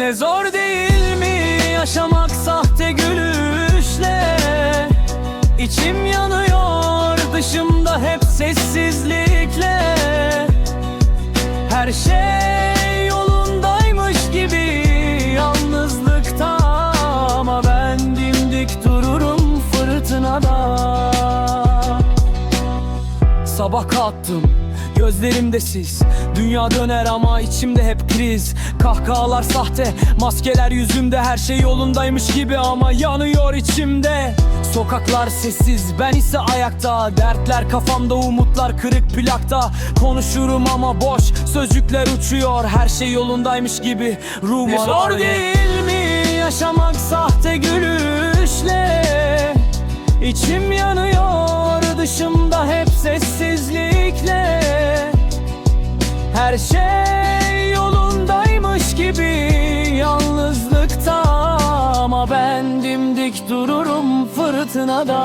Ne zor değil mi yaşamak sahte gülüşle? İçim yanıyor dışımda hep sessizlikle. Her şey yolundaymış gibi yalnızlıkta, ama ben dimdik dururum fırtınada. Sabah kalktım, gözlerimde sis. Dünya döner ama içimde hep kriz. Kahkahalar sahte, maskeler yüzümde. Her şey yolundaymış gibi ama yanıyor içimde. Sokaklar sessiz, ben ise ayakta. Dertler kafamda, umutlar kırık plakta. Konuşurum ama boş, sözcükler uçuyor. Her şey yolundaymış gibi ruhum ağrıyor. Zor değil mi yaşamak sahte gülüşle? İçim yanıyor dışımda hep sessizlikle. Her şey yolundaymış gibi yalnızlıkta, ama ben dimdik dururum fırtınada.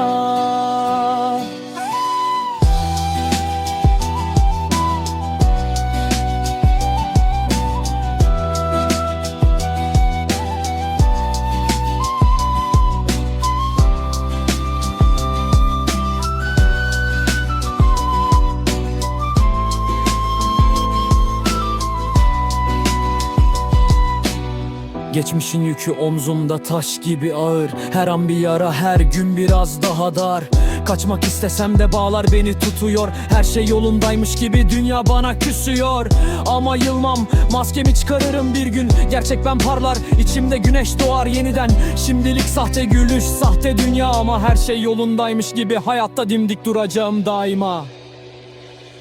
Geçmişin yükü omzumda taş gibi ağır. Her an bir yara, her gün biraz daha dar. Kaçmak istesem de bağlar beni tutuyor. Her şey yolundaymış gibi dünya bana küsüyor. Ama yılmam, maskemi çıkarırım bir gün. Gerçek ben parlar, içimde güneş doğar yeniden. Şimdilik sahte gülüş, sahte dünya, ama her şey yolundaymış gibi hayatta dimdik duracağım daima.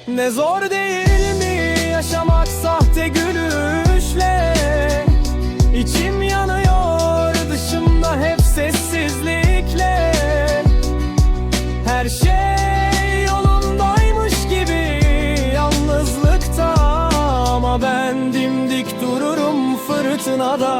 Ne zor değil mi yaşamak sahte gülüşle? İçim yanıyor dışımda hep sessizlikle. Her şey yolundaymış gibi yalnızlıkta, ama ben dimdik dururum fırtınada.